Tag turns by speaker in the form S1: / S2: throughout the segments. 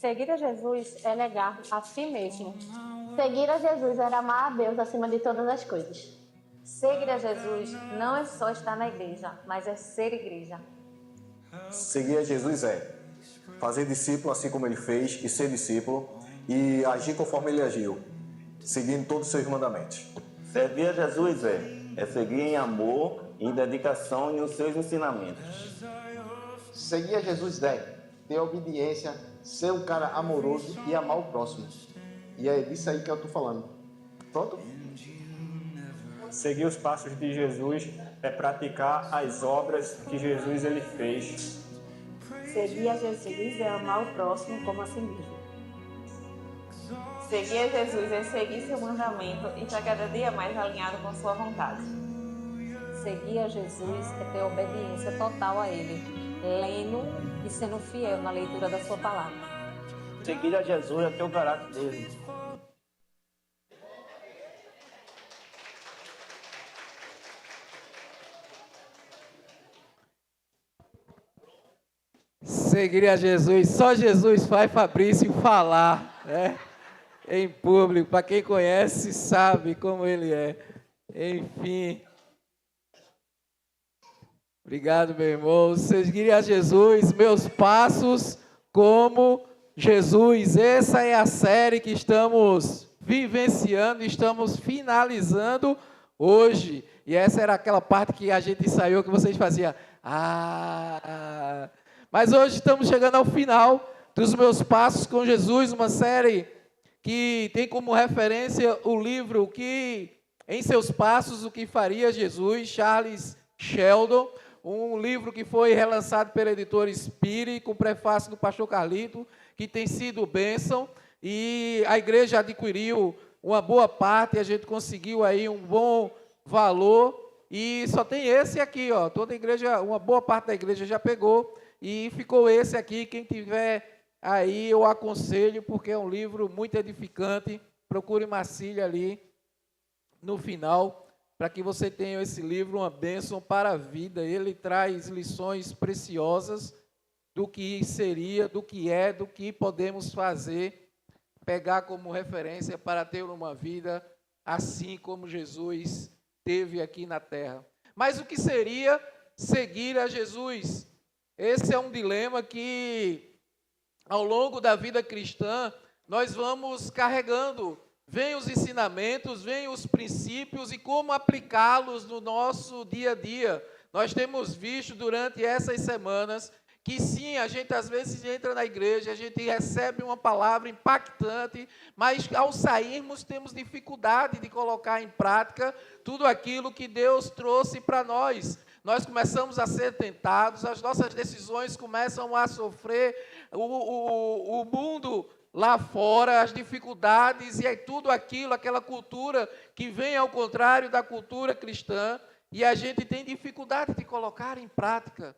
S1: Seguir a Jesus é negar a si mesmo.
S2: Seguir a Jesus era amar a Deus acima de todas as coisas.
S1: Seguir a Jesus não é só estar na igreja, mas é ser igreja.
S3: Seguir a Jesus é fazer discípulo assim como ele fez e ser discípulo e agir conforme ele agiu, seguindo todos os seus mandamentos.
S4: Servir a Jesus é seguir em amor, em dedicação e nos seus ensinamentos.
S5: Seguir a Jesus é ter obediência, ser um cara amoroso e amar o próximo. E é disso aí que eu tô falando. Pronto?
S6: Seguir os passos de Jesus é praticar as obras que Jesus ele fez.
S1: Seguir a Jesus é amar o próximo como a si mesmo.
S7: Seguir a Jesus é seguir seu mandamento e estar cada dia mais alinhado com sua vontade.
S1: Seguir a Jesus é ter obediência total a Ele, lendo e sendo fiel na leitura da sua palavra.
S4: Seguir a Jesus é ter o caráter dele.
S8: Seguir a Jesus, só Jesus faz Fabrício falar, né? Em público. Para quem conhece, sabe como ele é. Enfim. Obrigado, meu irmão. Seguir a Jesus, meus passos como Jesus. Essa é a série que estamos vivenciando, estamos finalizando hoje. E essa era aquela parte que a gente ensaiou, que vocês faziam. Mas hoje estamos chegando ao final dos meus passos com Jesus, uma série que tem como referência o livro que, em seus passos, o que faria Jesus, Charles Sheldon, um livro que foi relançado pela editora Spire, com prefácio do pastor Carlito, que tem sido bênção, e a igreja adquiriu uma boa parte, a gente conseguiu aí um bom valor, e só tem esse aqui, ó, toda a igreja, uma boa parte da igreja já pegou, e ficou esse aqui. Quem tiver aí, eu aconselho, porque é um livro muito edificante. Procure Marcília ali no final, para que você tenha esse livro, uma bênção para a vida. Ele traz lições preciosas do que seria, do que é, do que podemos fazer, pegar como referência para ter uma vida assim como Jesus teve aqui na terra. Mas o que seria seguir a Jesus? Esse é um dilema que, ao longo da vida cristã, nós vamos carregando. Vêm os ensinamentos, vêm os princípios e como aplicá-los no nosso dia a dia. Nós temos visto durante essas semanas que sim, a gente às vezes entra na igreja, a gente recebe uma palavra impactante, mas ao sairmos temos dificuldade de colocar em prática tudo aquilo que Deus trouxe para nós. Nós começamos a ser tentados, as nossas decisões começam a sofrer, o mundo lá fora, as dificuldades e tudo aquilo, aquela cultura que vem ao contrário da cultura cristã, e a gente tem dificuldade de colocar em prática.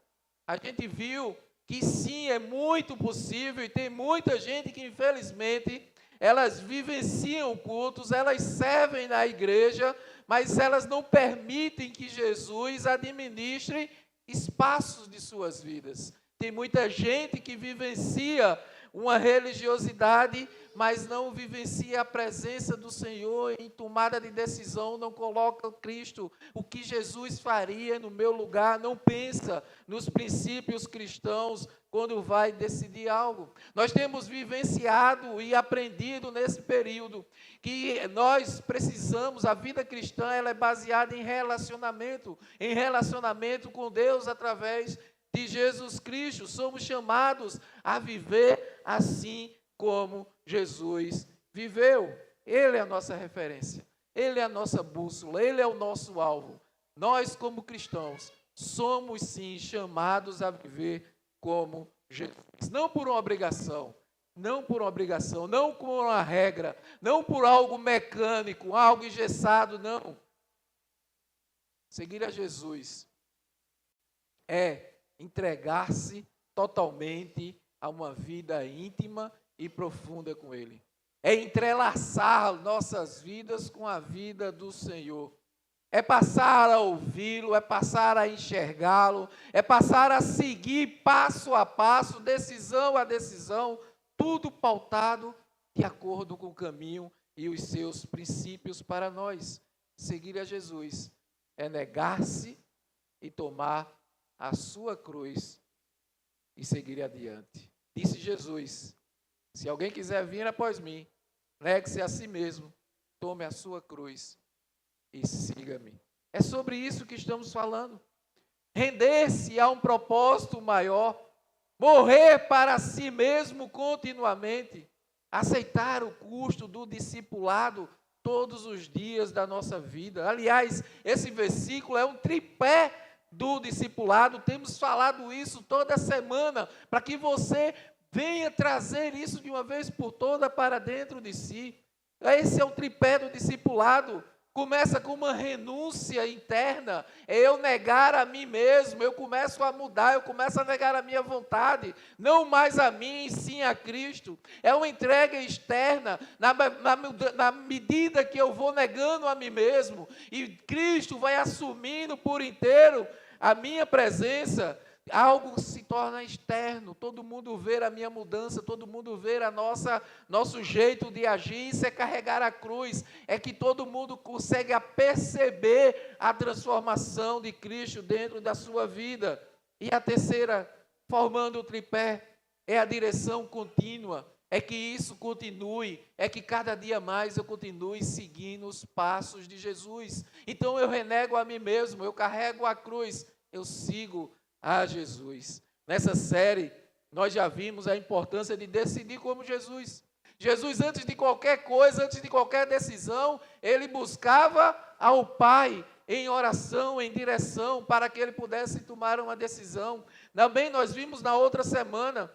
S8: A gente viu que sim, é muito possível, e tem muita gente que infelizmente elas vivenciam cultos, elas servem na igreja, mas elas não permitem que Jesus administre espaços de suas vidas. Tem muita gente que vivencia uma religiosidade, mas não vivencia a presença do Senhor em tomada de decisão, não coloca Cristo, o que Jesus faria no meu lugar, não pensa nos princípios cristãos quando vai decidir algo. Nós temos vivenciado e aprendido nesse período que nós precisamos, a vida cristã ela é baseada em relacionamento com Deus através de Jesus Cristo. Somos chamados a viver assim como Jesus viveu. Ele é a nossa referência, Ele é a nossa bússola, Ele é o nosso alvo. Nós, como cristãos, somos sim chamados a viver como Jesus. Não por uma obrigação, não por uma regra, não por algo mecânico, algo engessado, não. Seguir a Jesus é entregar-se totalmente a uma vida íntima e profunda com Ele. É entrelaçar nossas vidas com a vida do Senhor. É passar a ouvi-lo, é passar a enxergá-lo, é passar a seguir passo a passo, decisão a decisão, tudo pautado de acordo com o caminho e os seus princípios para nós. Seguir a Jesus é negar-se e tomar a sua cruz e seguir adiante. Disse Jesus: se alguém quiser vir após mim, negue-se a si mesmo, tome a sua cruz e siga-me. É sobre isso que estamos falando. Render-se a um propósito maior, morrer para si mesmo continuamente, aceitar o custo do discipulado todos os dias da nossa vida. Aliás, esse versículo é um tripé do discipulado. Temos falado isso toda semana, para que você venha trazer isso de uma vez por toda para dentro de si. Esse é o tripé do discipulado. Começa com uma renúncia interna, é eu negar a mim mesmo, eu começo a mudar, eu começo a negar a minha vontade, não mais a mim, sim a Cristo. É uma entrega externa, na medida que eu vou negando a mim mesmo, e Cristo vai assumindo por inteiro a minha presença, algo se torna externo, todo mundo vê a minha mudança, todo mundo vê nosso jeito de agir. Isso é carregar a cruz, é que todo mundo consegue perceber a transformação de Cristo dentro da sua vida. E a terceira, formando o tripé, é a direção contínua, é que isso continue, é que cada dia mais eu continue seguindo os passos de Jesus. Então eu renego a mim mesmo, eu carrego a cruz, eu sigo a Jesus. Nessa série, nós já vimos a importância de decidir como Jesus. Jesus, antes de qualquer coisa, antes de qualquer decisão, ele buscava ao Pai em oração, em direção, para que ele pudesse tomar uma decisão. Também nós vimos na outra semana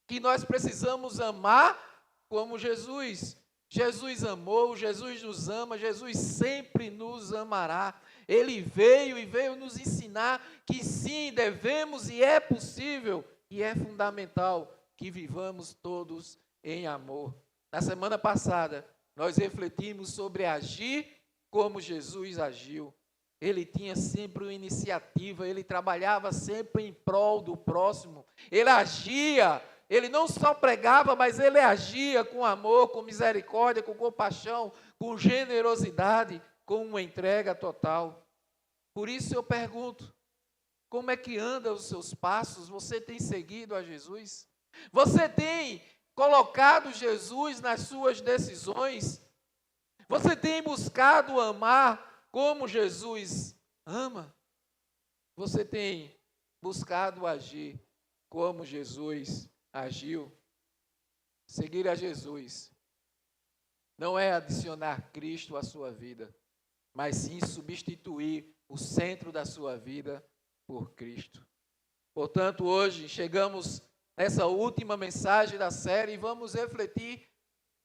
S8: que nós precisamos amar como Jesus. Jesus amou, Jesus nos ama, Jesus sempre nos amará. Ele veio e veio nos ensinar que sim, devemos e é possível e é fundamental que vivamos todos em amor. Na semana passada, nós refletimos sobre agir como Jesus agiu. Ele tinha sempre uma iniciativa, ele trabalhava sempre em prol do próximo. Ele agia, ele não só pregava, mas ele agia com amor, com misericórdia, com compaixão, com generosidade, com uma entrega total. Por isso eu pergunto, como é que andam os seus passos? Você tem seguido a Jesus? Você tem colocado Jesus nas suas decisões? Você tem buscado amar como Jesus ama? Você tem buscado agir como Jesus agiu? Seguir a Jesus não é adicionar Cristo à sua vida, mas sim substituir o centro da sua vida por Cristo. Portanto, hoje chegamos nessa última mensagem da série e vamos refletir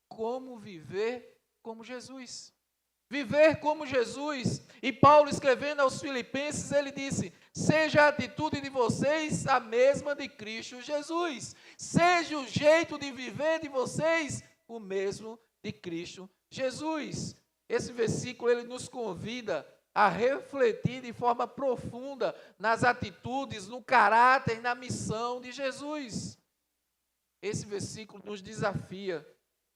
S8: como viver como Jesus. Viver como Jesus. E Paulo, escrevendo aos Filipenses, ele disse: seja a atitude de vocês a mesma de Cristo Jesus. Seja o jeito de viver de vocês o mesmo de Cristo Jesus. Esse versículo ele nos convida a refletir de forma profunda nas atitudes, no caráter e na missão de Jesus. Esse versículo nos desafia,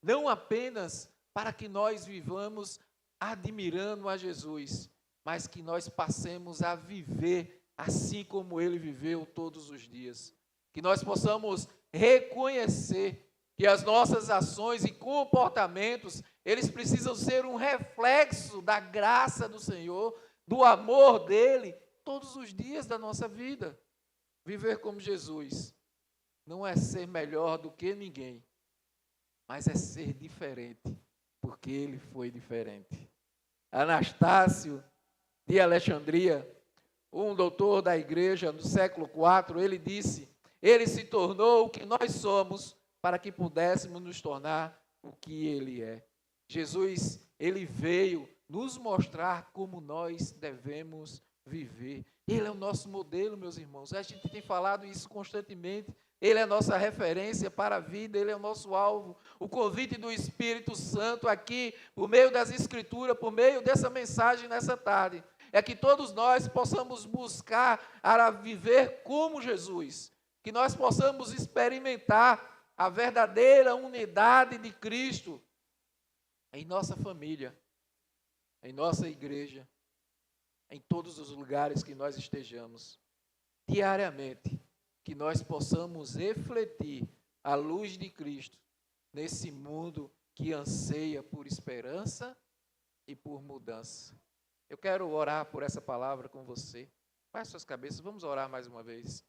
S8: não apenas para que nós vivamos admirando a Jesus, mas que nós passemos a viver assim como ele viveu todos os dias. Que nós possamos reconhecer que as nossas ações e comportamentos, eles precisam ser um reflexo da graça do Senhor, do amor dele, todos os dias da nossa vida. Viver como Jesus não é ser melhor do que ninguém, mas é ser diferente, porque ele foi diferente. Anastácio de Alexandria, um doutor da igreja do século IV, ele disse: ele se tornou o que nós somos para que pudéssemos nos tornar o que ele é. Jesus, ele veio nos mostrar como nós devemos viver. Ele é o nosso modelo, meus irmãos. A gente tem falado isso constantemente. Ele é a nossa referência para a vida, ele é o nosso alvo. O convite do Espírito Santo aqui, por meio das Escrituras, por meio dessa mensagem nessa tarde, é que todos nós possamos buscar a viver como Jesus, que nós possamos experimentar a verdadeira unidade de Cristo em nossa família, em nossa igreja, em todos os lugares que nós estejamos, diariamente, que nós possamos refletir a luz de Cristo nesse mundo que anseia por esperança e por mudança. Eu quero orar por essa palavra com você. Baixe suas cabeças, vamos orar mais uma vez.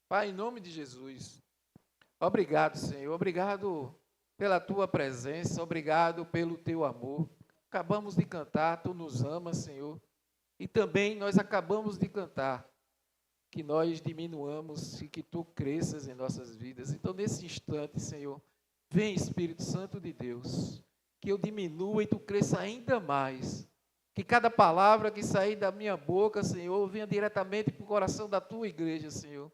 S8: Pai, em nome de Jesus, obrigado, Senhor, obrigado pela tua presença, obrigado pelo teu amor. Acabamos de cantar, tu nos amas, Senhor, e também nós acabamos de cantar que nós diminuamos e que tu cresças em nossas vidas. Então, nesse instante, Senhor, vem, Espírito Santo de Deus, que eu diminua e tu cresça ainda mais. Que cada palavra que sair da minha boca, Senhor, venha diretamente para o coração da tua igreja, Senhor.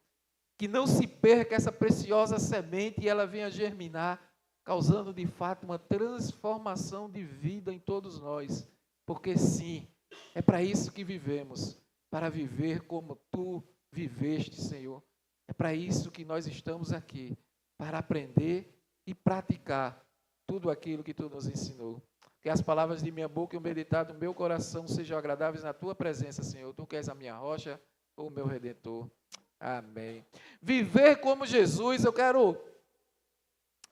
S8: Que não se perca essa preciosa semente e ela venha germinar, causando de fato uma transformação de vida em todos nós. Porque sim, é para isso que vivemos, para viver como tu viveste, Senhor. É para isso que nós estamos aqui, para aprender e praticar tudo aquilo que tu nos ensinou. Que as palavras de minha boca e o meditar do meu coração sejam agradáveis na tua presença, Senhor. Tu que és a minha rocha, o meu redentor. Amém. Viver como Jesus, eu quero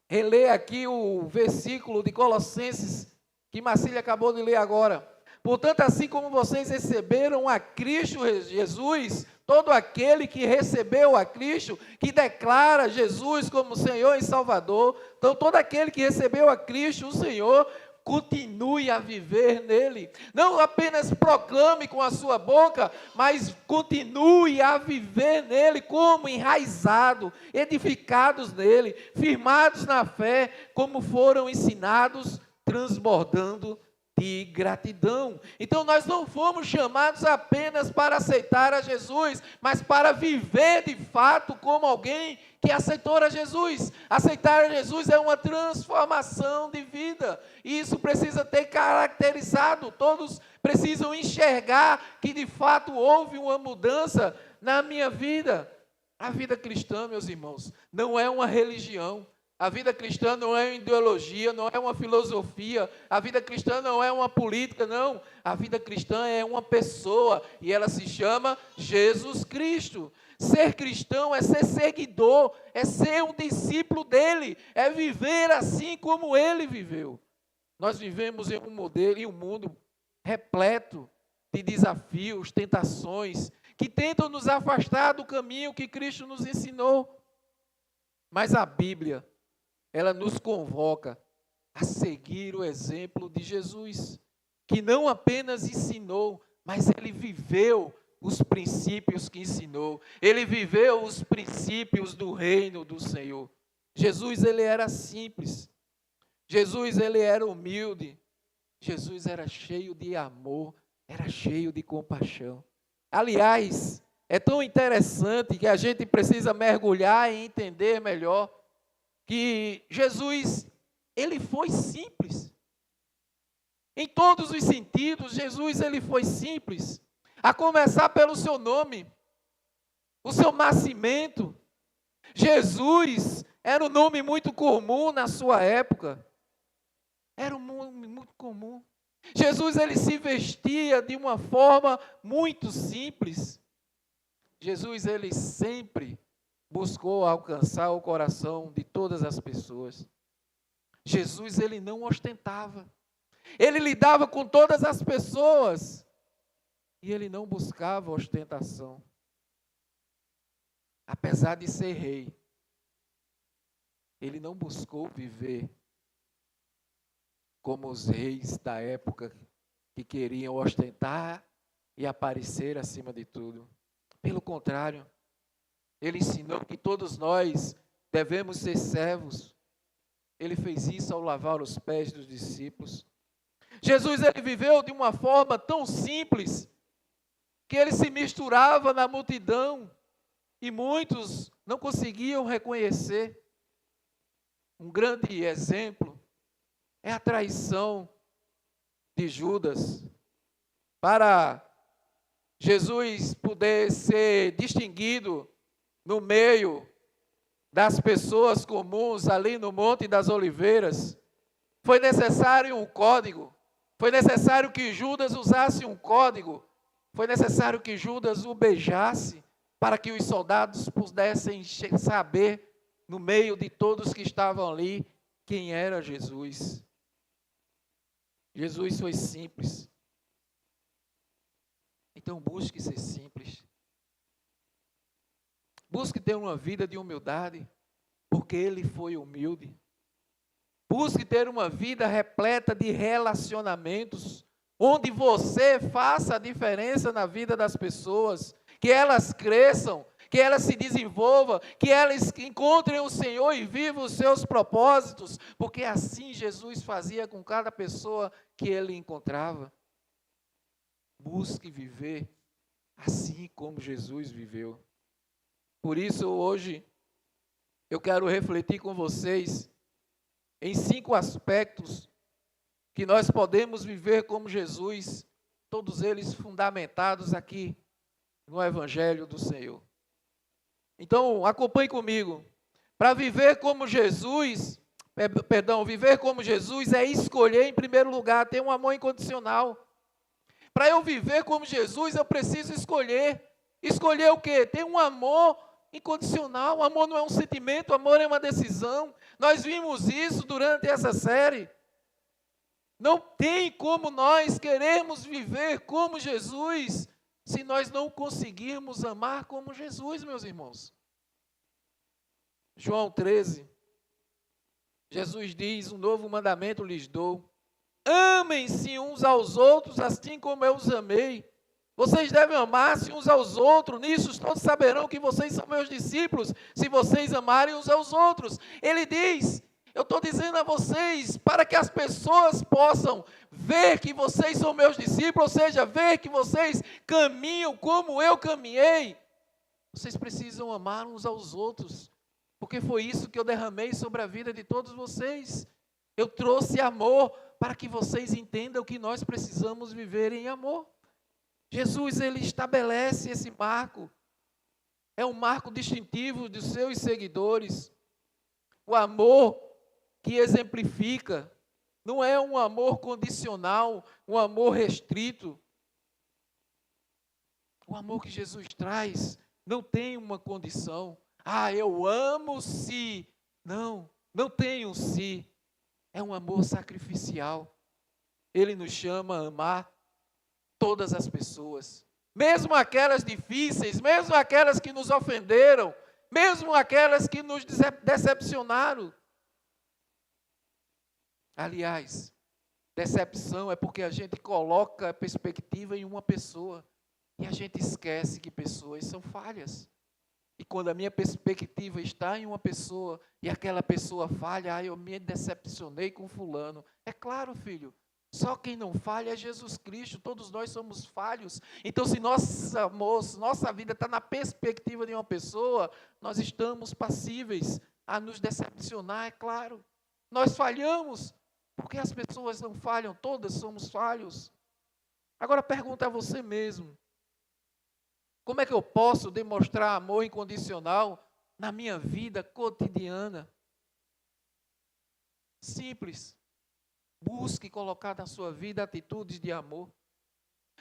S8: reler aqui o versículo de Colossenses, que Marcília acabou de ler agora. Portanto, assim como vocês receberam a Cristo Jesus, todo aquele que recebeu a Cristo, que declara Jesus como Senhor e Salvador, então todo aquele que recebeu a Cristo, o Senhor, continue a viver nele. Não apenas proclame com a sua boca, mas continue a viver nele como enraizado, edificados nele, firmados na fé, como foram ensinados, transbordando de gratidão. Então nós não fomos chamados apenas para aceitar a Jesus, mas para viver de fato como alguém que aceitou a Jesus. Aceitar a Jesus é uma transformação de vida, e isso precisa ter caracterizado, todos precisam enxergar que de fato houve uma mudança na minha vida. A vida cristã, meus irmãos, não é uma religião. A vida cristã não é uma ideologia, não é uma filosofia. A vida cristã não é uma política, não. A vida cristã é uma pessoa e ela se chama Jesus Cristo. Ser cristão é ser seguidor, é ser um discípulo dele, é viver assim como ele viveu. Nós vivemos em um modelo, em um mundo repleto de desafios, tentações, que tentam nos afastar do caminho que Cristo nos ensinou. Mas a Bíblia, ela nos convoca a seguir o exemplo de Jesus, que não apenas ensinou, mas ele viveu os princípios que ensinou. Ele viveu os princípios do reino do Senhor. Jesus, ele era simples. Jesus, ele era humilde. Jesus era cheio de amor, era cheio de compaixão. Aliás, é tão interessante que a gente precisa mergulhar e entender melhor que Jesus, ele foi simples. Em todos os sentidos, Jesus, ele foi simples. A começar pelo seu nome, o seu nascimento. Jesus era um nome muito comum na sua época. Era um nome muito comum. Jesus, ele se vestia de uma forma muito simples. Jesus, ele sempre buscou alcançar o coração de todas as pessoas. Jesus, ele não ostentava. Ele lidava com todas as pessoas. E ele não buscava ostentação. Apesar de ser rei, ele não buscou viver como os reis da época que queriam ostentar e aparecer acima de tudo. Pelo contrário, ele ensinou que todos nós devemos ser servos. Ele fez isso ao lavar os pés dos discípulos. Jesus, ele viveu de uma forma tão simples que ele se misturava na multidão e muitos não conseguiam reconhecer. Um grande exemplo é a traição de Judas. Para Jesus poder ser distinguido no meio das pessoas comuns ali no Monte das Oliveiras, foi necessário um código, foi necessário que Judas usasse um código, foi necessário que Judas o beijasse, para que os soldados pudessem saber, no meio de todos que estavam ali, quem era Jesus. Jesus foi simples. Então busque ser simples. Busque ter uma vida de humildade, porque Ele foi humilde. Busque ter uma vida repleta de relacionamentos, onde você faça a diferença na vida das pessoas, que elas cresçam, que elas se desenvolvam, que elas encontrem o Senhor e vivam os seus propósitos, porque assim Jesus fazia com cada pessoa que Ele encontrava. Busque viver assim como Jesus viveu. Por isso, hoje, eu quero refletir com vocês em 5 aspectos que nós podemos viver como Jesus, todos eles fundamentados aqui no Evangelho do Senhor. Então, acompanhe comigo. Para viver como Jesus, viver como Jesus é escolher em primeiro lugar, ter um amor incondicional. Para eu viver como Jesus, eu preciso escolher. Escolher o quê? Ter um amor incondicional. O amor não é um sentimento, o amor é uma decisão. Nós vimos isso durante essa série. Não tem como nós queremos viver como Jesus se nós não conseguirmos amar como Jesus, meus irmãos. João 13, Jesus diz, um novo mandamento lhes dou. Amem-se uns aos outros, assim como eu os amei. Vocês devem amar-se uns aos outros. Nisso todos saberão que vocês são meus discípulos, se vocês amarem uns aos outros. Ele diz, eu estou dizendo a vocês, para que as pessoas possam ver que vocês são meus discípulos, ou seja, ver que vocês caminham como eu caminhei. Vocês precisam amar uns aos outros, porque foi isso que eu derramei sobre a vida de todos vocês. Eu trouxe amor para que vocês entendam que nós precisamos viver em amor. Jesus, ele estabelece esse marco. É um marco distintivo dos seus seguidores. O amor que exemplifica não é um amor condicional, um amor restrito. O amor que Jesus traz não tem uma condição. Ah, eu amo se. Não, não tem um se. É um amor sacrificial. Ele nos chama a amar todas as pessoas, mesmo aquelas difíceis, mesmo aquelas que nos ofenderam, mesmo aquelas que nos decepcionaram. Aliás, decepção é porque a gente coloca a perspectiva em uma pessoa e a gente esquece que pessoas são falhas. E quando a minha perspectiva está em uma pessoa e aquela pessoa falha, eu me decepcionei com fulano. É claro, filho, só quem não falha é Jesus Cristo, todos nós somos falhos. Então, se nossa vida está na perspectiva de uma pessoa, nós estamos passíveis a nos decepcionar, é claro. Nós falhamos, porque as pessoas não falham, todas somos falhos. Agora pergunta a você mesmo, como é que eu posso demonstrar amor incondicional na minha vida cotidiana? Simples. Busque colocar na sua vida atitudes de amor.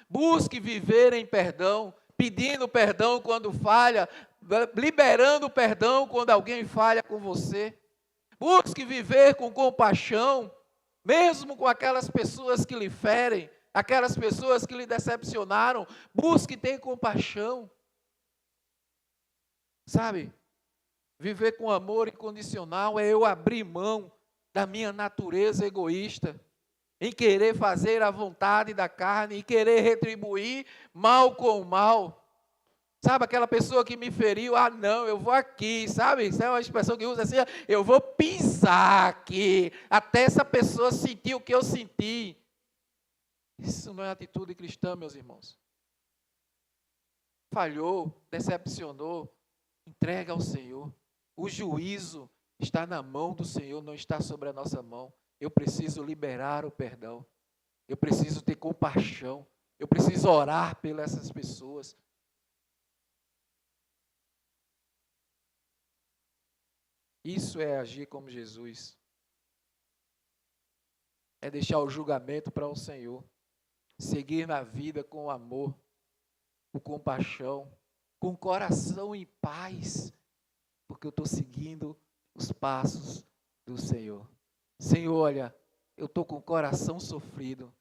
S8: Busque viver em perdão, pedindo perdão quando falha, liberando perdão quando alguém falha com você. Busque viver com compaixão, mesmo com aquelas pessoas que lhe ferem, aquelas pessoas que lhe decepcionaram. Busque ter compaixão. Sabe, viver com amor incondicional é eu abrir mão da minha natureza egoísta, em querer fazer a vontade da carne, em querer retribuir mal com mal. Sabe, aquela pessoa que me feriu, não, eu vou aqui, sabe? Isso é uma expressão que usa assim, eu vou pisar aqui, até essa pessoa sentir o que eu senti. Isso não é atitude cristã, meus irmãos. Falhou, decepcionou, entrega ao Senhor. O juízo está na mão do Senhor, não está sobre a nossa mão. Eu preciso liberar o perdão. Eu preciso ter compaixão. Eu preciso orar pelas essas pessoas. Isso é agir como Jesus. É deixar o julgamento para o Senhor. Seguir na vida com amor, com compaixão, com coração em paz, porque eu estou seguindo os passos do Senhor. Senhor, olha, eu estou com o coração sofrido,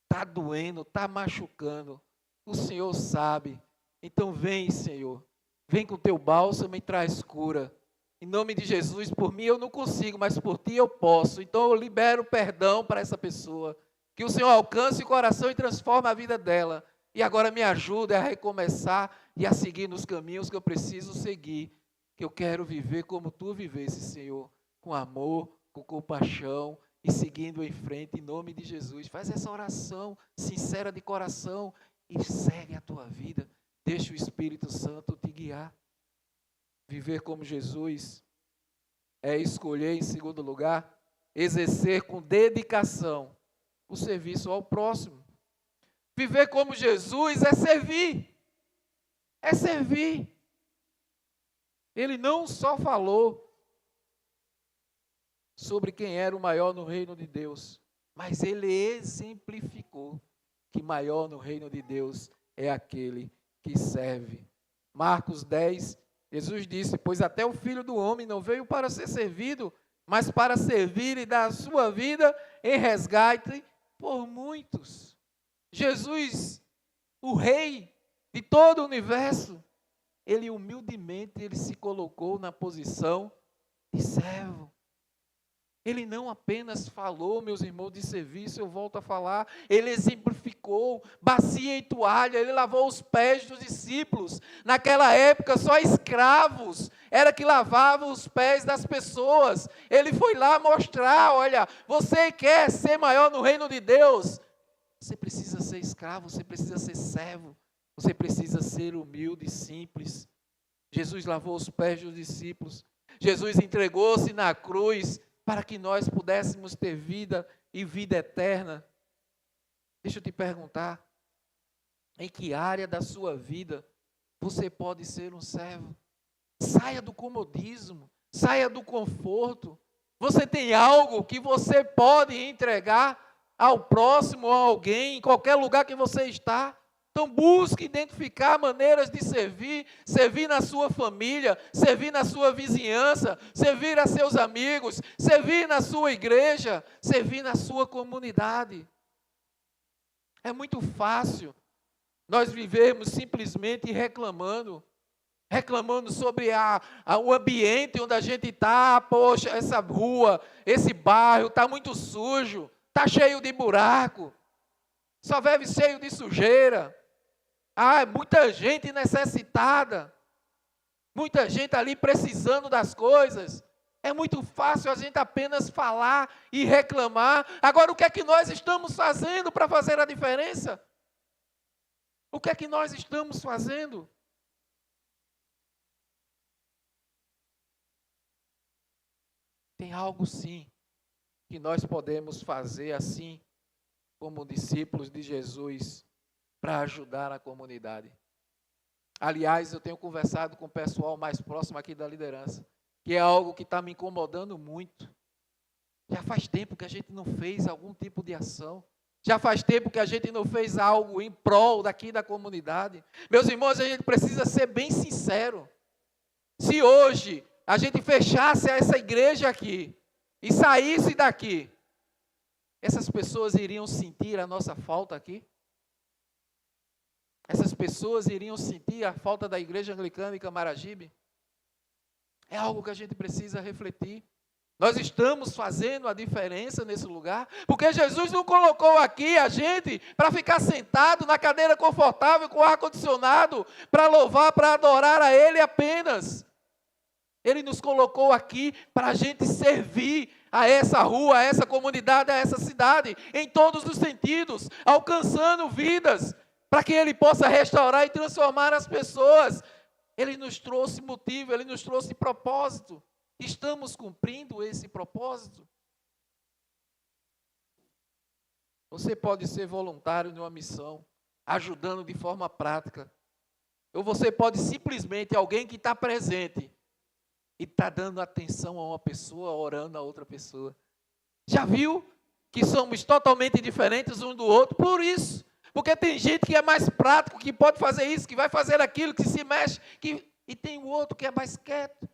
S8: está doendo, está machucando, o Senhor sabe. Então vem, Senhor, vem com o teu bálsamo e traz cura. Em nome de Jesus, por mim eu não consigo, mas por ti eu posso. Então eu libero perdão para essa pessoa. Que o Senhor alcance o coração e transforme a vida dela. E agora me ajude a recomeçar e a seguir nos caminhos que eu preciso seguir. Que eu quero viver como tu vivesse, Senhor. Com amor, com compaixão e seguindo em frente em nome de Jesus. Faz essa oração sincera de coração e segue a tua vida. Deixa o Espírito Santo te guiar. Viver como Jesus é escolher, em segundo lugar, exercer com dedicação o serviço ao próximo. Viver como Jesus é servir. É servir. Ele não só falou sobre quem era o maior no reino de Deus, mas ele exemplificou que maior no reino de Deus é aquele que serve. Marcos 10, Jesus disse: pois até o Filho do Homem não veio para ser servido, mas para servir e dar a sua vida em resgate por muitos. Jesus, o Rei de todo o universo, ele humildemente ele se colocou na posição de servo. Ele não apenas falou, meus irmãos, de serviço, eu volto a falar, ele exemplificou, bacia e toalha, ele lavou os pés dos discípulos. Naquela época, só escravos era que lavavam os pés das pessoas. Ele foi lá mostrar, olha, você quer ser maior no reino de Deus? Você precisa ser escravo, você precisa ser servo, você precisa ser humilde e simples. Jesus lavou os pés dos discípulos. Jesus entregou-se na cruz para que nós pudéssemos ter vida e vida eterna. Deixa eu te perguntar, em que área da sua vida você pode ser um servo? Saia do comodismo, saia do conforto. Você tem algo que você pode entregar ao próximo, a alguém, em qualquer lugar que você está. Então busque identificar maneiras de servir, servir na sua família, servir na sua vizinhança, servir a seus amigos, servir na sua igreja, servir na sua comunidade. É muito fácil nós vivermos simplesmente reclamando sobre o ambiente onde a gente está. Poxa, essa rua, esse bairro está muito sujo, está cheio de buraco, só vive cheio de sujeira. Muita gente necessitada, muita gente ali precisando das coisas. É muito fácil a gente apenas falar e reclamar. Agora, o que é que nós estamos fazendo para fazer a diferença? O que é que nós estamos fazendo? Tem algo sim que nós podemos fazer assim, como discípulos de Jesus, para ajudar a comunidade. Aliás, eu tenho conversado com o pessoal mais próximo aqui da liderança, que é algo que está me incomodando muito. Já faz tempo que a gente não fez algum tipo de ação. Já faz tempo que a gente não fez algo em prol daqui da comunidade. Meus irmãos, a gente precisa ser bem sincero. Se hoje a gente fechasse essa igreja aqui e saísse daqui, essas pessoas iriam sentir a nossa falta aqui? Essas pessoas iriam sentir a falta da igreja anglicana em Camaragibe? É algo que a gente precisa refletir. Nós estamos fazendo a diferença nesse lugar, porque Jesus não colocou aqui a gente para ficar sentado na cadeira confortável com ar-condicionado, para louvar, para adorar a Ele apenas. Ele nos colocou aqui para a gente servir a essa rua, a essa comunidade, a essa cidade, em todos os sentidos, alcançando vidas, para que Ele possa restaurar e transformar as pessoas. Ele nos trouxe motivo, Ele nos trouxe propósito. Estamos cumprindo esse propósito? Você pode ser voluntário numa missão, ajudando de forma prática. Ou você pode simplesmente, alguém que está presente, e está dando atenção a uma pessoa, orando a outra pessoa. Já viu que somos totalmente diferentes um do outro? Por isso. Porque tem gente que é mais prático, que pode fazer isso, que vai fazer aquilo, que se mexe. E tem o outro que é mais quieto,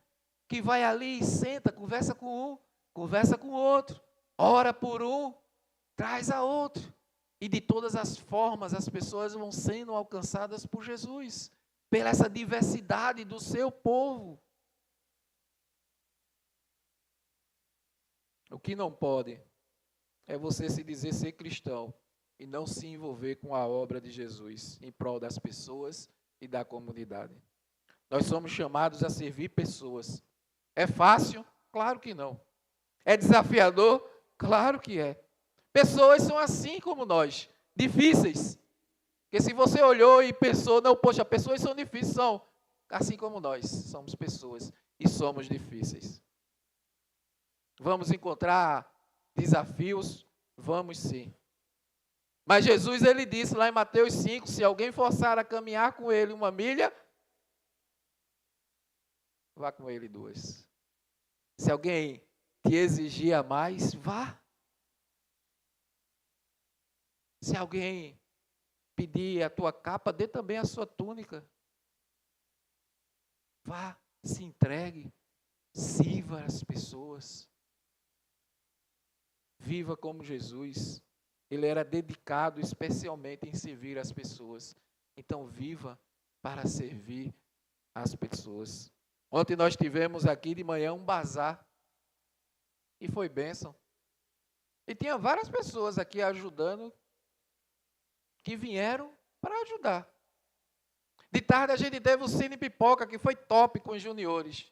S8: que vai ali e senta, conversa com um, conversa com o outro, ora por um, traz a outro. E de todas as formas as pessoas vão sendo alcançadas por Jesus, pela essa diversidade do seu povo. O que não pode é você se dizer ser cristão e não se envolver com a obra de Jesus em prol das pessoas e da comunidade. Nós somos chamados a servir pessoas. É fácil? Claro que não. É desafiador? Claro que é. Pessoas são assim como nós, difíceis. Porque se você olhou e pensou, não, poxa, pessoas são difíceis, são assim como nós, somos pessoas e somos difíceis. Vamos encontrar desafios? Vamos sim. Mas Jesus, ele disse lá em Mateus 5, se alguém forçar a caminhar com ele 1 milha, vá com ele 2. Se alguém te exigir a mais, vá. Se alguém pedir a tua capa, dê também a sua túnica. Vá, se entregue, sirva as pessoas. Viva como Jesus. Ele era dedicado especialmente em servir as pessoas. Então, viva para servir as pessoas. Ontem nós tivemos aqui de manhã um bazar. E foi bênção. E tinha várias pessoas aqui ajudando, que vieram para ajudar. De tarde a gente teve o Cine Pipoca, que foi top com os juniores.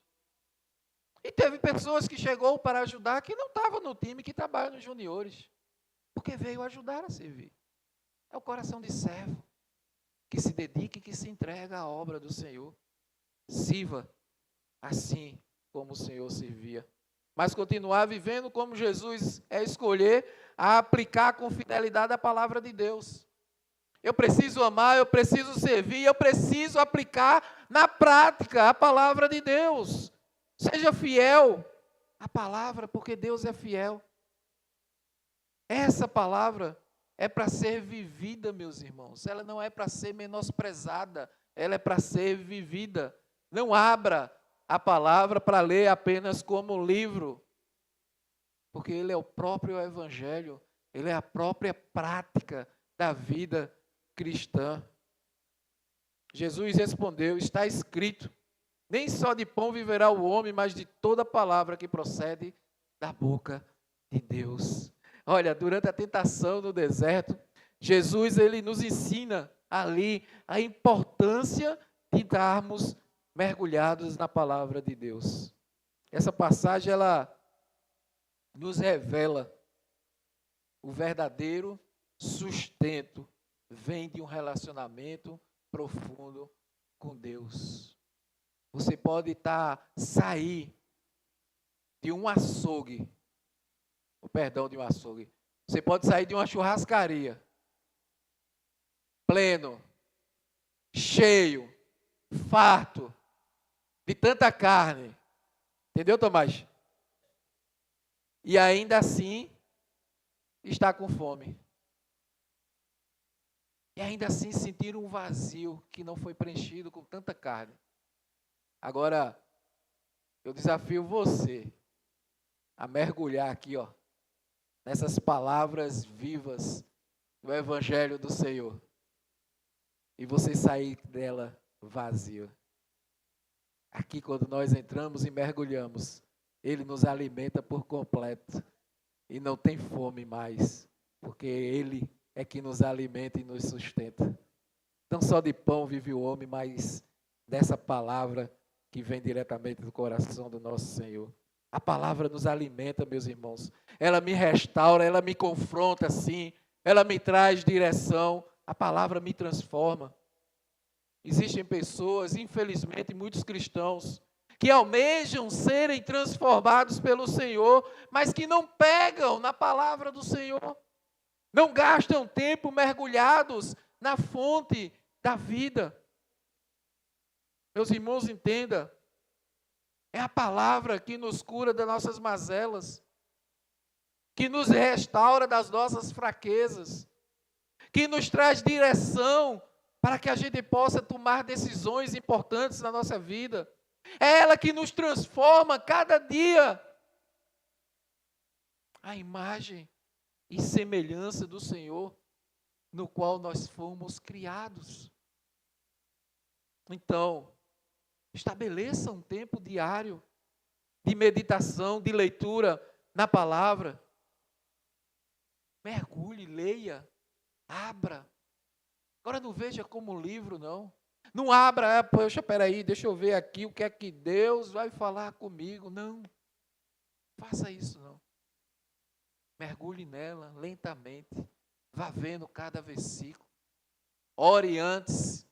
S8: E teve pessoas que chegou para ajudar que não estavam no time que trabalha nos juniores. Porque veio ajudar a servir. É o coração de servo, que se dedica e que se entrega à obra do Senhor. Sirva assim como o Senhor servia. Mas continuar vivendo como Jesus é escolher a aplicar com fidelidade a palavra de Deus. Eu preciso amar, eu preciso servir, eu preciso aplicar na prática a palavra de Deus. Seja fiel à palavra, porque Deus é fiel. Essa palavra é para ser vivida, meus irmãos. Ela não é para ser menosprezada, ela é para ser vivida. Não abra a palavra para ler apenas como um livro, porque ele é o próprio evangelho, ele é a própria prática da vida cristã. Jesus respondeu, está escrito, nem só de pão viverá o homem, mas de toda palavra que procede da boca de Deus. Olha, durante a tentação no deserto, Jesus ele nos ensina ali a importância de estarmos mergulhados na palavra de Deus. Essa passagem ela nos revela o verdadeiro sustento vem de um relacionamento profundo com Deus. Você pode sair de um açougue, de um açougue. Você pode sair de uma churrascaria, pleno, cheio, farto, de tanta carne. Entendeu, Tomás? E ainda assim, está com fome. E ainda assim sentir um vazio que não foi preenchido com tanta carne. Agora, eu desafio você a mergulhar aqui, ó, nessas palavras vivas do Evangelho do Senhor. E você sair dela vazio. Aqui, quando nós entramos e mergulhamos, Ele nos alimenta por completo. E não tem fome mais, porque Ele é que nos alimenta e nos sustenta. Não só de pão vive o homem, mas dessa palavra que vem diretamente do coração do nosso Senhor. A palavra nos alimenta, meus irmãos. Ela me restaura, ela me confronta assim, ela me traz direção. A palavra me transforma. Existem pessoas, infelizmente, muitos cristãos, que almejam serem transformados pelo Senhor, mas que não pegam na palavra do Senhor. Não gastam tempo mergulhados na fonte da vida. Meus irmãos, entenda, É a palavra que nos cura das nossas mazelas, que nos restaura das nossas fraquezas, que nos traz direção para que a gente possa tomar decisões importantes na nossa vida. É ela que nos transforma cada dia a imagem e semelhança do Senhor, no qual nós fomos criados. Então, estabeleça um tempo diário de meditação, de leitura na palavra. Mergulhe, leia, abra. Agora não veja como livro, não. Não abra, poxa, peraí, deixa eu ver aqui o que é que Deus vai falar comigo. Não, faça isso não. Mergulhe nela lentamente. Vá vendo cada versículo. Ore antes.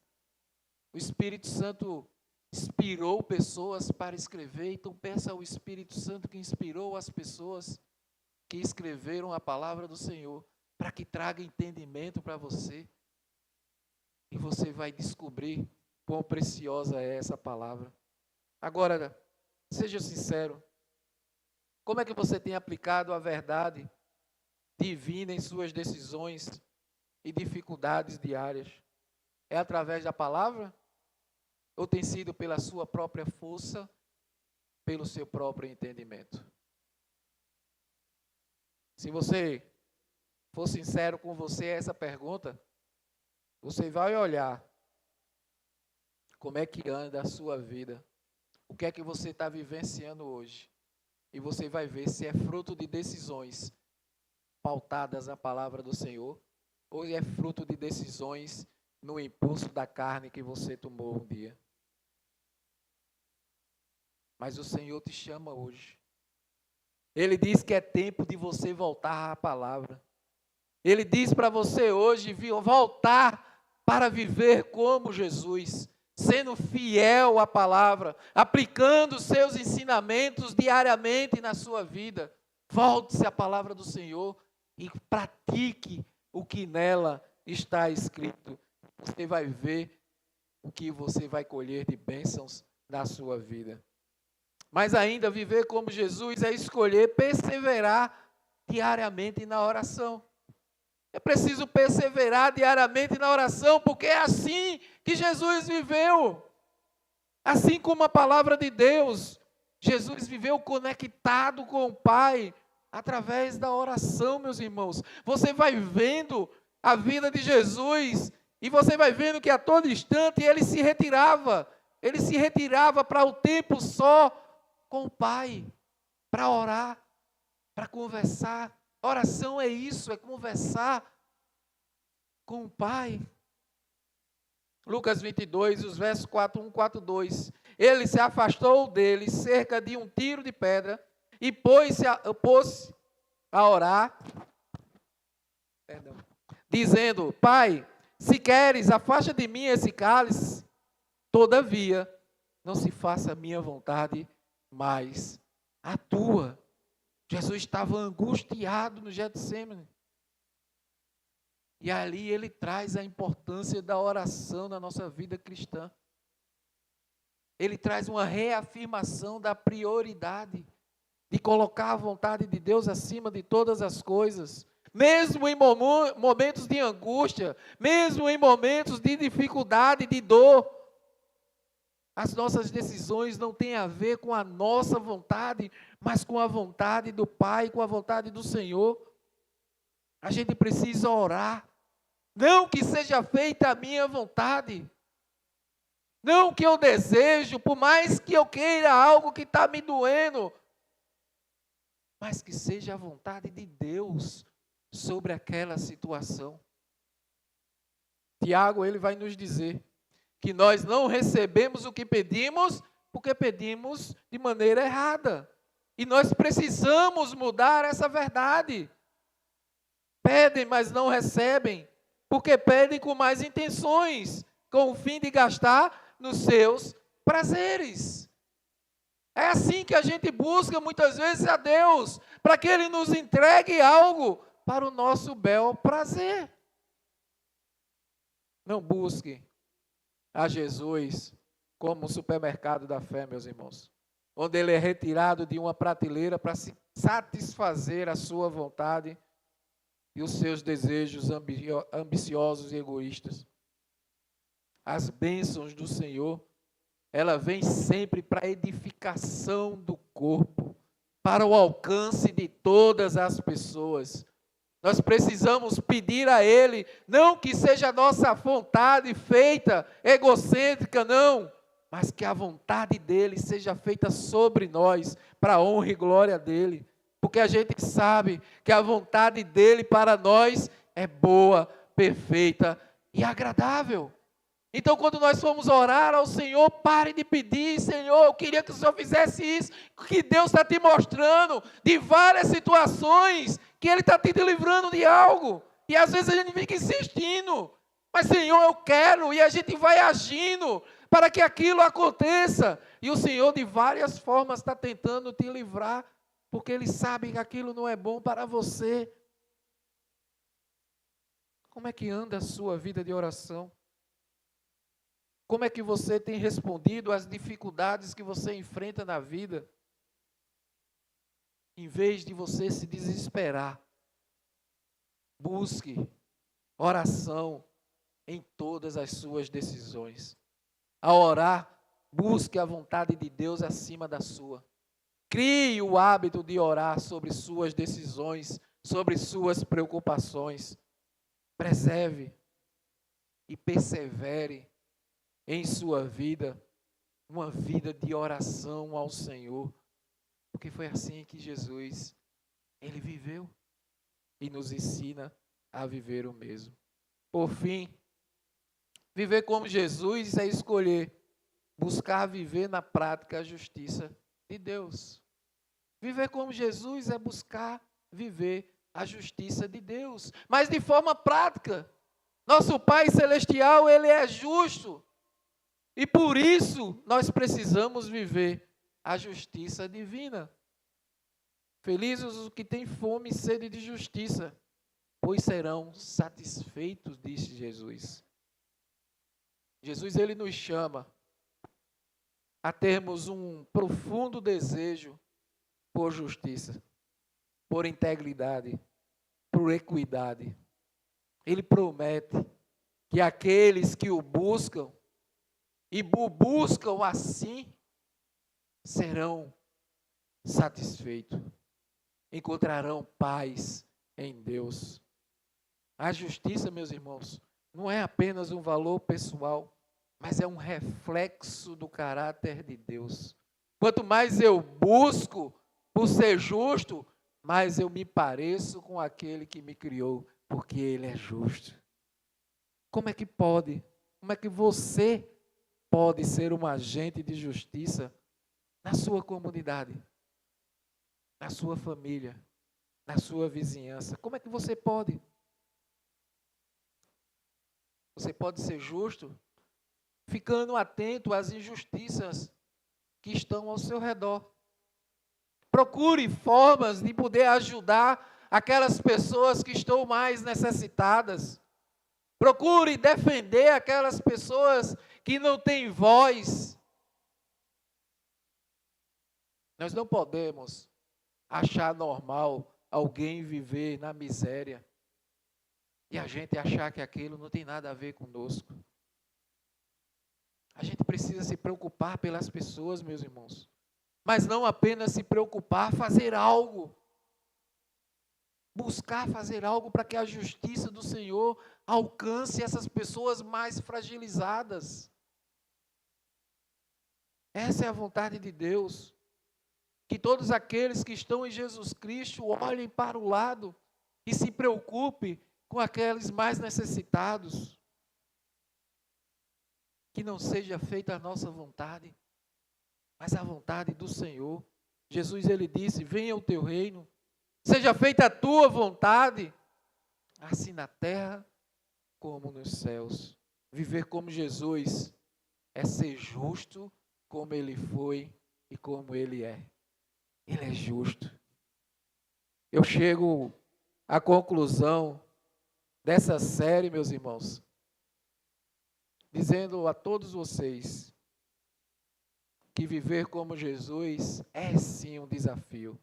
S8: O Espírito Santo inspirou pessoas para escrever, então peça ao Espírito Santo que inspirou as pessoas que escreveram a palavra do Senhor, para que traga entendimento para você. E você vai descobrir quão preciosa é essa palavra. Agora, seja sincero. Como é que você tem aplicado a verdade divina em suas decisões e dificuldades diárias? É através da palavra? Ou tem sido pela sua própria força, pelo seu próprio entendimento? Se você for sincero com você essa pergunta, você vai olhar como é que anda a sua vida, o que é que você está vivenciando hoje, e você vai ver se é fruto de decisões pautadas na palavra do Senhor, ou é fruto de decisões no impulso da carne que você tomou um dia. Mas o Senhor te chama hoje. Ele diz que é tempo de você voltar à palavra. Ele diz para você hoje voltar para viver como Jesus, sendo fiel à palavra, aplicando os seus ensinamentos diariamente na sua vida. Volte-se à palavra do Senhor e pratique o que nela está escrito. Você vai ver o que você vai colher de bênçãos na sua vida. Mas ainda viver como Jesus é escolher perseverar diariamente na oração. É preciso perseverar diariamente na oração, porque é assim que Jesus viveu. Assim como a palavra de Deus, Jesus viveu conectado com o Pai através da oração, meus irmãos. Você vai vendo a vida de Jesus e você vai vendo que a todo instante ele se retirava. Ele se retirava para o tempo só com o Pai, para orar, para conversar. Oração é isso, é conversar com o Pai. Lucas 22, os versos 4:1, 4:2. Ele se afastou dele cerca de um tiro de pedra e pôs-se a orar, dizendo: Pai, se queres, afasta de mim esse cálice, todavia, não se faça a minha vontade, mas a tua. Jesus estava angustiado no Getsêmani. E ali ele traz a importância da oração na nossa vida cristã. Ele traz uma reafirmação da prioridade de colocar a vontade de Deus acima de todas as coisas. Mesmo em momentos de angústia, mesmo em momentos de dificuldade, de dor, as nossas decisões não têm a ver com a nossa vontade, mas com a vontade do Pai, com a vontade do Senhor. A gente precisa orar. Não que seja feita a minha vontade. Não que eu desejo, por mais que eu queira algo que está me doendo, mas que seja a vontade de Deus sobre aquela situação. Tiago, ele vai nos dizer que nós não recebemos o que pedimos, porque pedimos de maneira errada. E nós precisamos mudar essa verdade. Pedem, mas não recebem, porque pedem com mais intenções, com o fim de gastar nos seus prazeres. É assim que a gente busca muitas vezes a Deus, para que Ele nos entregue algo para o nosso bel prazer. Não busque a Jesus como um supermercado da fé, meus irmãos. onde ele é retirado de uma prateleira para se satisfazer a sua vontade e os seus desejos ambiciosos e egoístas. As bênçãos do Senhor, ela vem sempre para a edificação do corpo, para o alcance de todas as pessoas. Nós precisamos pedir a Ele, não que seja a nossa vontade feita egocêntrica, não, mas que a vontade dEle seja feita sobre nós, para a honra e glória dEle. Porque a gente sabe que a vontade dEle para nós é boa, perfeita e agradável. Então, quando nós formos orar ao Senhor, pare de pedir: Senhor, eu queria que o Senhor fizesse isso, que Deus está te mostrando de várias situações, que Ele está te livrando de algo, e às vezes a gente fica insistindo, mas Senhor, eu quero, e a gente vai agindo para que aquilo aconteça, e o Senhor de várias formas está tentando te livrar, porque Ele sabe que aquilo não é bom para você. Como é que anda a sua vida de oração? Como é que você tem respondido às dificuldades que você enfrenta na vida? Em vez de você se desesperar, busque oração em todas as suas decisões. Ao orar, busque a vontade de Deus acima da sua. Crie o hábito de orar sobre suas decisões, sobre suas preocupações. Preserve e persevere em sua vida, uma vida de oração ao Senhor, porque foi assim que Jesus, Ele viveu e nos ensina a viver o mesmo. Por fim, viver como Jesus é escolher buscar viver na prática a justiça de Deus. Viver como Jesus é buscar viver a justiça de Deus, mas de forma prática. Nosso Pai Celestial, Ele é justo. E por isso nós precisamos viver a justiça divina. Felizes os que têm fome e sede de justiça, pois serão satisfeitos, disse Jesus. Jesus, Ele nos chama a termos um profundo desejo por justiça, por integridade, por equidade. Ele promete que aqueles que o buscam, e buscam assim, serão satisfeitos, encontrarão paz em Deus. A justiça, meus irmãos, não é apenas um valor pessoal, mas é um reflexo do caráter de Deus. Quanto mais eu busco por ser justo, mais eu me pareço com aquele que me criou, porque Ele é justo. Como é que pode? Como é que você pode ser um agente de justiça na sua comunidade, na sua família, na sua vizinhança? Como é que você pode? Você pode ser justo ficando atento às injustiças que estão ao seu redor. Procure formas de poder ajudar aquelas pessoas que estão mais necessitadas. Procure defender aquelas pessoas que não têm voz. Nós não podemos achar normal alguém viver na miséria e a gente achar que aquilo não tem nada a ver conosco. A gente precisa se preocupar pelas pessoas, meus irmãos, mas não apenas se preocupar, fazer algo. Buscar fazer algo para que a justiça do Senhor alcance essas pessoas mais fragilizadas. Essa é a vontade de Deus. Que todos aqueles que estão em Jesus Cristo olhem para o lado e se preocupem com aqueles mais necessitados. Que não seja feita a nossa vontade, mas a vontade do Senhor. Jesus, Ele disse: venha o teu reino, seja feita a tua vontade, assim na terra como nos céus. Viver como Jesus é ser justo como Ele foi e como Ele é. Ele é justo. Eu chego à conclusão dessa série, meus irmãos, dizendo a todos vocês que viver como Jesus é sim um desafio,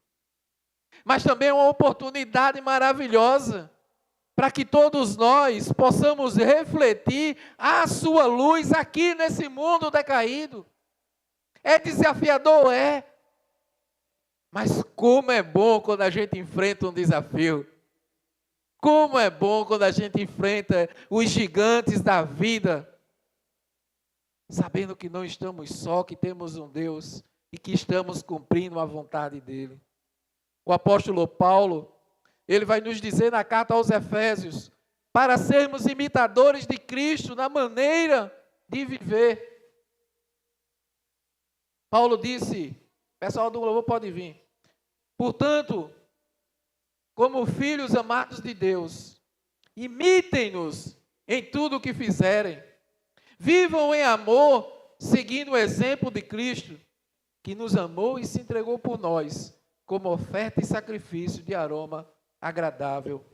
S8: mas também é uma oportunidade maravilhosa para que todos nós possamos refletir a sua luz aqui nesse mundo decaído. É desafiador, é. Mas como é bom quando a gente enfrenta um desafio. Como é bom quando a gente enfrenta os gigantes da vida, sabendo que não estamos só, que temos um Deus e que estamos cumprindo a vontade dEle. O apóstolo Paulo, ele vai nos dizer na carta aos Efésios, para sermos imitadores de Cristo na maneira de viver. Paulo disse, pessoal do louvor pode vir, portanto, como filhos amados de Deus, imitem-nos em tudo o que fizerem. Vivam em amor, seguindo o exemplo de Cristo, que nos amou e se entregou por nós, como oferta e sacrifício de aroma agradável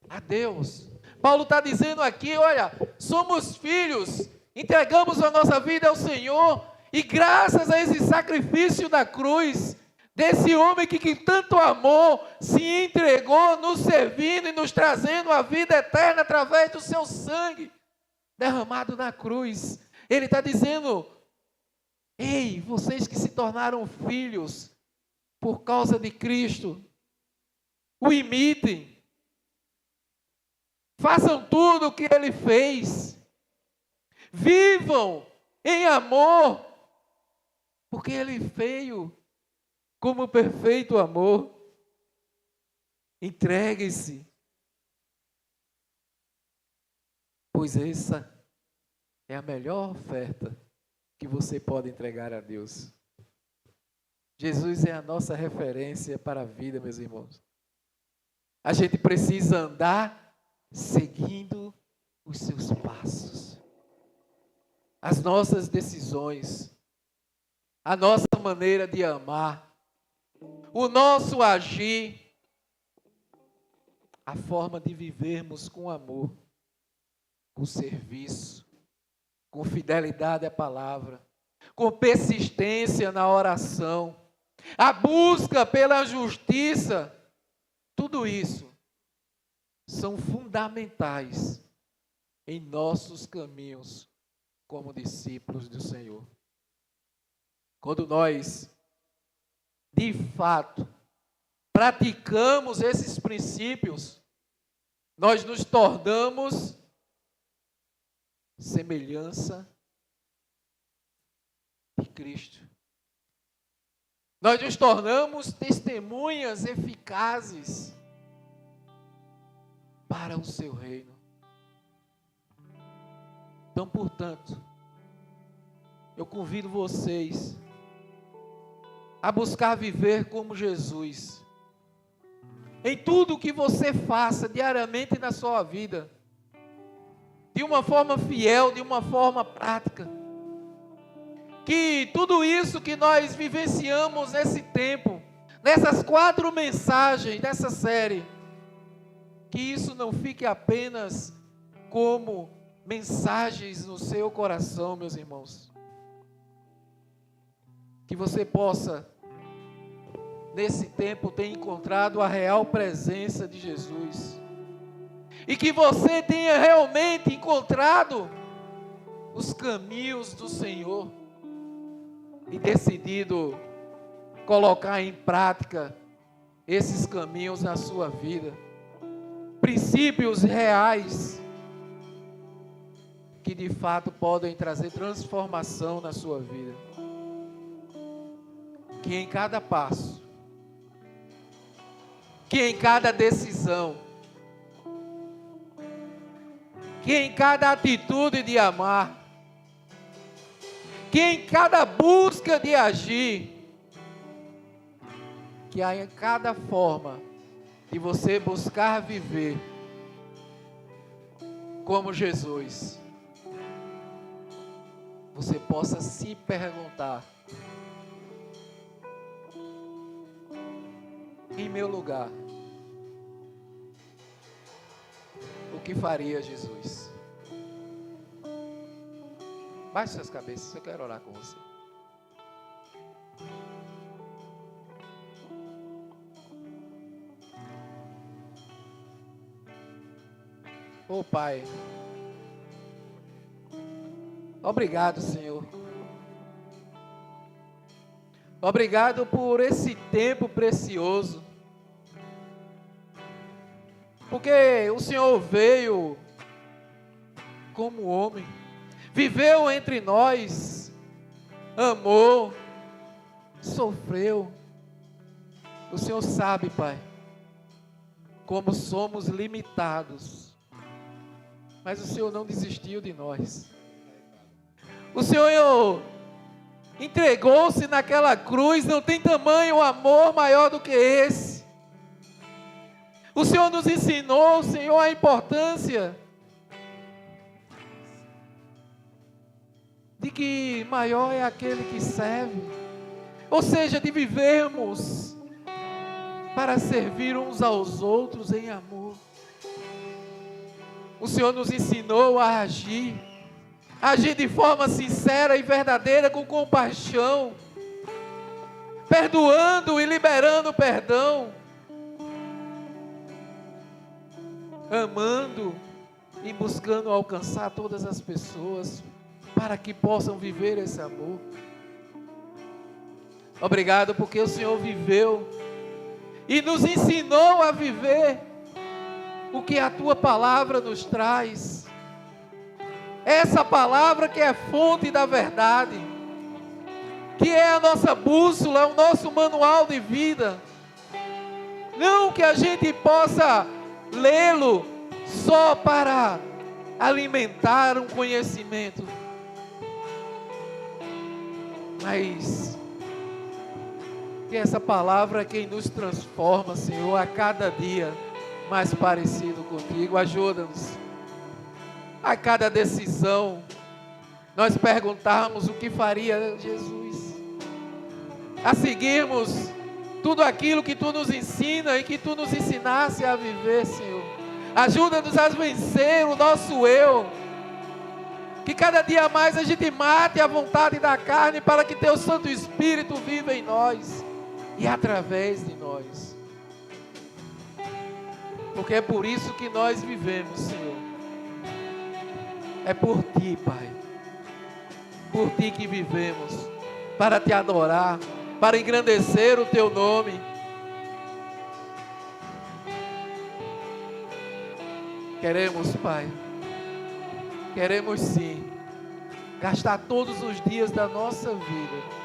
S8: a Deus. Paulo está dizendo aqui, olha, somos filhos, entregamos a nossa vida ao Senhor, e graças a esse sacrifício da cruz, desse homem que tanto amou, se entregou, nos servindo e nos trazendo a vida eterna através do seu sangue derramado na cruz. Ele está dizendo, ei, vocês que se tornaram filhos por causa de Cristo, o imitem, façam tudo o que Ele fez, vivam em amor, porque Ele veio como perfeito amor. Entregue-se, pois essa é a melhor oferta que você pode entregar a Deus. Jesus é a nossa referência para a vida, meus irmãos. A gente precisa andar seguindo os seus passos, as nossas decisões, a nossa maneira de amar, o nosso agir, a forma de vivermos com amor, com serviço, com fidelidade à palavra, com persistência na oração, a busca pela justiça, tudo isso são fundamentais em nossos caminhos como discípulos do Senhor. Quando nós, de fato, praticamos esses princípios, nós nos tornamos semelhança de Cristo. Nós nos tornamos testemunhas eficazes para o seu reino. Então, portanto, eu convido vocês a buscar viver como Jesus. Em tudo que você faça diariamente na sua vida, de uma forma fiel, de uma forma prática. Que tudo isso que nós vivenciamos nesse tempo, nessas 4 mensagens dessa série, que isso não fique apenas como mensagens no seu coração, meus irmãos. Que você possa, nesse tempo, ter encontrado a real presença de Jesus. E que você tenha realmente encontrado os caminhos do Senhor e decidido colocar em prática esses caminhos na sua vida. Princípios reais que de fato podem trazer transformação na sua vida. Que em cada passo, que em cada decisão, que em cada atitude de amar, que em cada busca de agir, que há em cada forma de você buscar viver como Jesus, você possa se perguntar: em meu lugar, o que faria Jesus? Baixe suas cabeças, eu quero orar com você. Oh, Pai. Obrigado, Senhor. Obrigado por esse tempo precioso. Porque o Senhor veio como homem, viveu entre nós, amou, sofreu. O Senhor sabe, Pai, como somos limitados, mas o Senhor não desistiu de nós. O Senhor entregou-se naquela cruz, não tem tamanho amor maior do que esse. O Senhor nos ensinou, Senhor, a importância de que maior é aquele que serve, ou seja, de vivermos para servir uns aos outros em amor. O Senhor nos ensinou a agir de forma sincera e verdadeira, com compaixão, perdoando e liberando perdão, amando e buscando alcançar todas as pessoas para que possam viver esse amor. Obrigado porque o Senhor viveu e nos ensinou a viver o que a Tua palavra nos traz. Essa palavra que é fonte da verdade, que é a nossa bússola, o nosso manual de vida. Não que a gente possa lê-lo só para alimentar um conhecimento, mas que essa palavra é quem nos transforma, Senhor, a cada dia mais parecido contigo. Ajuda-nos a cada decisão nós perguntarmos o que faria Jesus, a seguirmos tudo aquilo que Tu nos ensina e que Tu nos ensinasse a viver, Senhor. Ajuda-nos a vencer o nosso eu, que cada dia mais a gente mate a vontade da carne para que Teu Santo Espírito viva em nós e através de nós, porque é por isso que nós vivemos, Senhor. É por Ti, Pai, por Ti que vivemos, para Te adorar, para engrandecer o Teu nome. Queremos, Pai, queremos sim, gastar todos os dias da nossa vida,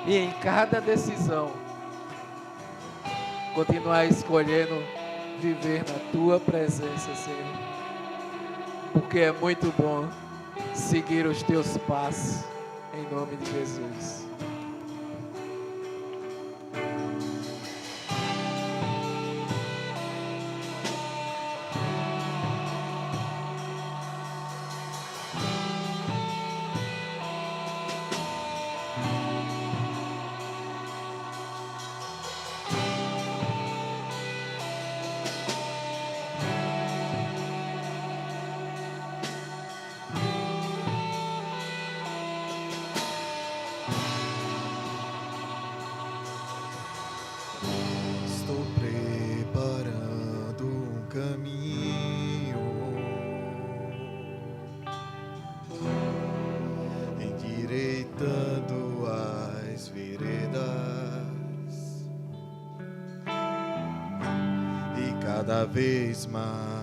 S8: e em cada decisão, continuar escolhendo viver na Tua presença, Senhor, porque é muito bom seguir os Teus passos, em nome de Jesus.
S9: Estou preparando um caminho, endireitando as veredas, e cada vez mais